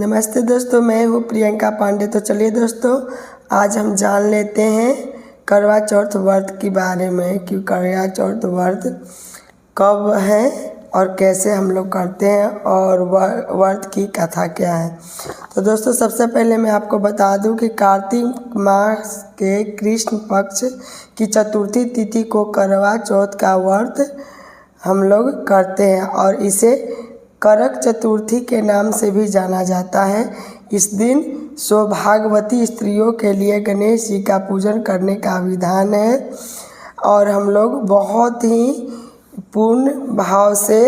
नमस्ते दोस्तों, मैं हूँ प्रियंका पांडे। तो चलिए दोस्तों, आज हम जान लेते हैं करवा चौथ व्रत के बारे में कि करवा चौथ व्रत कब है और कैसे हम लोग करते हैं और व्रत की कथा क्या है। तो दोस्तों, सबसे पहले मैं आपको बता दूं कि कार्तिक मास के कृष्ण पक्ष की चतुर्थी तिथि को करवा चौथ का व्रत हम लोग करते हैं और इसे करक चतुर्थी के नाम से भी जाना जाता है। इस दिन सौभाग्यवती स्त्रियों के लिए गणेश जी का पूजन करने का विधान है और हम लोग बहुत ही पूर्ण भाव से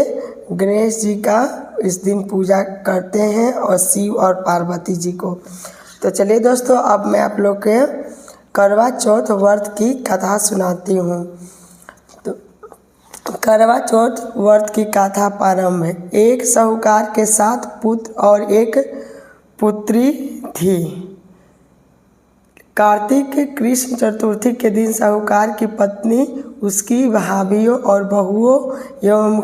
गणेश जी का इस दिन पूजा करते हैं और शिव और पार्वती जी को। तो चलिए दोस्तों, अब मैं आप लोग के करवा चौथ व्रत की कथा सुनाती हूँ। करवा चौथ व्रत की कथा प्रारंभ है। एक साहूकार के 7 पुत्र और एक पुत्री थी। कार्तिक कृष्ण चतुर्थी के दिन साहूकार की पत्नी उसकी भाभियों और बहुओं एवं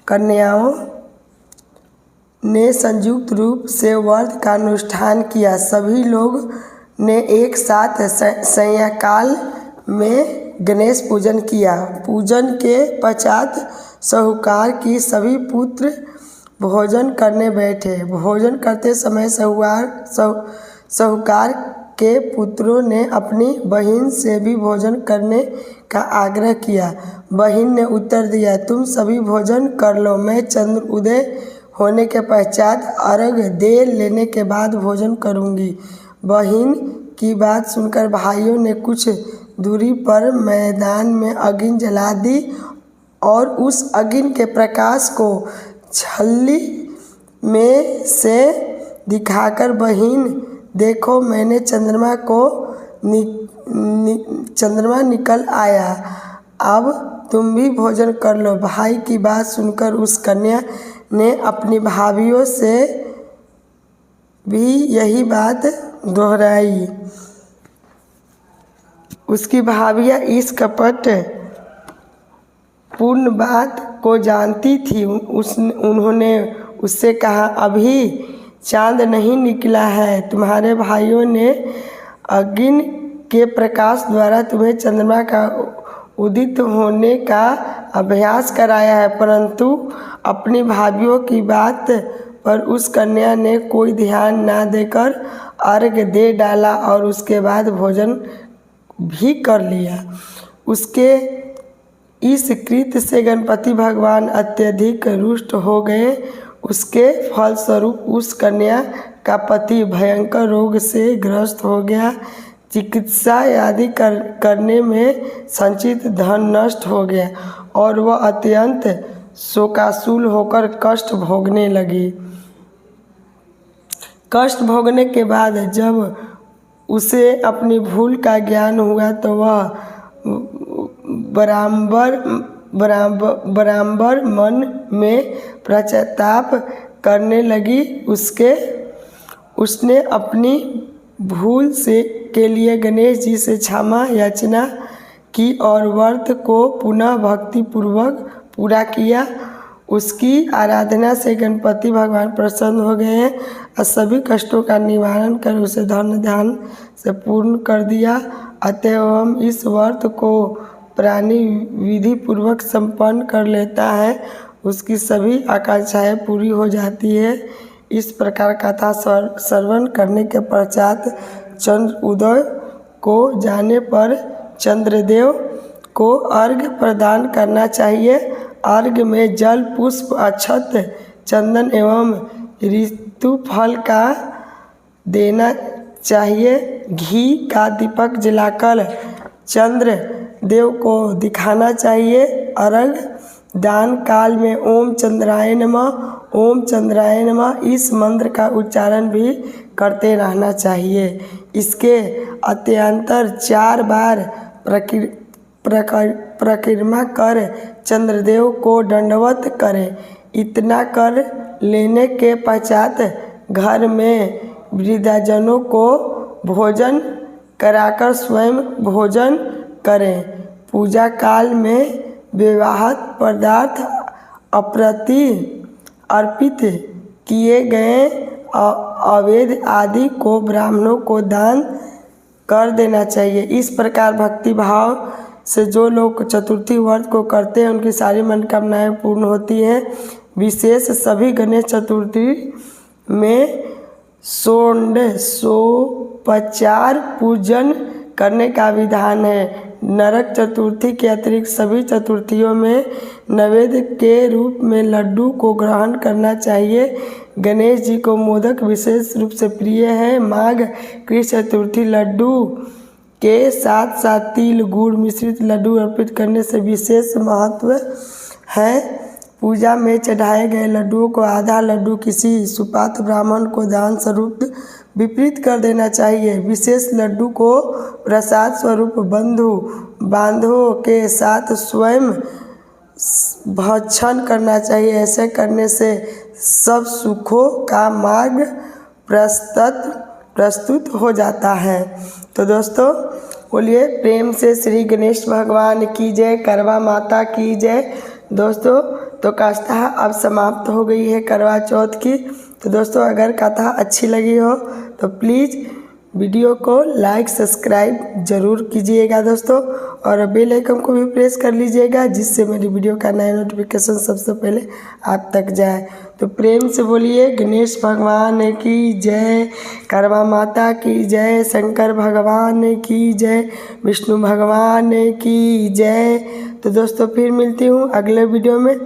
कन्याओं ने संयुक्त रूप से व्रत का अनुष्ठान किया। सभी लोग ने एक साथ सायंकाल में गणेश पूजन किया। पूजन के पश्चात साहूकार की सभी पुत्र भोजन करने बैठे। भोजन करते समय साहूकार के पुत्रों ने अपनी बहन से भी भोजन करने का आग्रह किया। बहन ने उत्तर दिया, तुम सभी भोजन कर लो, मैं चंद्र उदय होने के पश्चात अर्घ दे लेने के बाद भोजन करूंगी। बहन की बात सुनकर भाइयों ने कुछ दूरी पर मैदान में अग्नि जला दी और उस अग्नि के प्रकाश को छल्ली में से दिखाकर, बहन देखो मैंने चंद्रमा निकल आया, अब तुम भी भोजन कर लो। भाई की बात सुनकर उस कन्या ने अपनी भाभियों से भी यही बात दोहराई। उसकी भाभियाँ इस कपट पूर्ण बात को जानती थी। उन्होंने उससे कहा, अभी चांद नहीं निकला है, तुम्हारे भाइयों ने अग्नि के प्रकाश द्वारा तुम्हें चंद्रमा का उदित होने का अभ्यास कराया है। परंतु अपनी भाभियों की बात पर उस कन्या ने कोई ध्यान ना देकर अर्घ दे डाला और उसके बाद भोजन भी कर लिया। उसके इस कृत्य से गणपति भगवान अत्यधिक रुष्ट हो गए। उसके फलस्वरूप उस कन्या का पति भयंकर रोग से ग्रस्त हो गया। चिकित्सा आदि करने में संचित धन नष्ट हो गया और वह अत्यंत शोकाकुल होकर कष्ट भोगने लगी। कष्ट भोगने के बाद जब उसे अपनी भूल का ज्ञान हुआ तो वह बराबर मन में पश्चाताप करने लगी। उसने अपनी भूल के लिए गणेश जी से क्षमा याचना की और व्रत को पुनः भक्ति पूर्वक पूरा किया। उसकी आराधना से गणपति भगवान प्रसन्न हो गए हैं और सभी कष्टों का निवारण कर उसे धन ध्यान से पूर्ण कर दिया। अतएव हम इस व्रत को प्राणी विधि पूर्वक संपन्न कर लेता है, उसकी सभी आकांक्षाएं पूरी हो जाती है। इस प्रकार कथा श्रवण करने के पश्चात चंद्र उदय को जाने पर चंद्रदेव को अर्घ्य प्रदान करना चाहिए। अर्घ्य में जल, पुष्प, अक्षत, चंदन एवं ऋतु फल का देना चाहिए। घी का दीपक जलाकर चंद्र देव को दिखाना चाहिए। अर्घ्य दान काल में ओम चंद्राय नमः, ओम चंद्राय नमः इस मंत्र का उच्चारण भी करते रहना चाहिए। इसके अत्यंतर 4 बार परिक्रमा कर चंद्रदेव को दंडवत करें। इतना कर लेने के पश्चात घर में वृद्धाजनों को भोजन कराकर स्वयं भोजन करें। पूजा काल में विवाहित पदार्थ अर्पित किए गए अवैध आदि को ब्राह्मणों को दान कर देना चाहिए। इस प्रकार भक्ति भाव से जो लोग चतुर्थी व्रत को करते हैं उनकी सारी मनोकामनाएं पूर्ण होती हैं। विशेष सभी गणेश चतुर्थी में षोडशोपचार पूजन करने का विधान है। नरक चतुर्थी के अतिरिक्त सभी चतुर्थियों में नैवेद्य के रूप में लड्डू को ग्रहण करना चाहिए। गणेश जी को मोदक विशेष रूप से प्रिय है। माघ कृष्ण चतुर्थी लड्डू के साथ साथ तिल गुड़ मिश्रित लड्डू अर्पित करने से विशेष महत्व है। पूजा में चढ़ाए गए लड्डुओं को आधा लड्डू किसी सुपात्र ब्राह्मण को दान स्वरूप वितरित कर देना चाहिए। विशेष लड्डू को प्रसाद स्वरूप बंधु बांधवों के साथ स्वयं भक्षण करना चाहिए। ऐसे करने से सब सुखों का मार्ग प्रस्तुत हो जाता है। तो दोस्तों बोलिए प्रेम से श्री गणेश भगवान की जय, करवा माता की जय। दोस्तों तो कथा अब समाप्त हो गई है करवा चौथ की। तो दोस्तों अगर कथा अच्छी लगी हो तो प्लीज़ वीडियो को लाइक सब्सक्राइब ज़रूर कीजिएगा दोस्तों, और बेल आइकन को भी प्रेस कर लीजिएगा जिससे मेरी वीडियो का नया नोटिफिकेशन सबसे पहले आप तक जाए। तो प्रेम से बोलिए गणेश भगवान की जय, करवा माता की जय, शंकर भगवान की जय, विष्णु भगवान की जय। तो दोस्तों फिर मिलती हूँ अगले वीडियो में।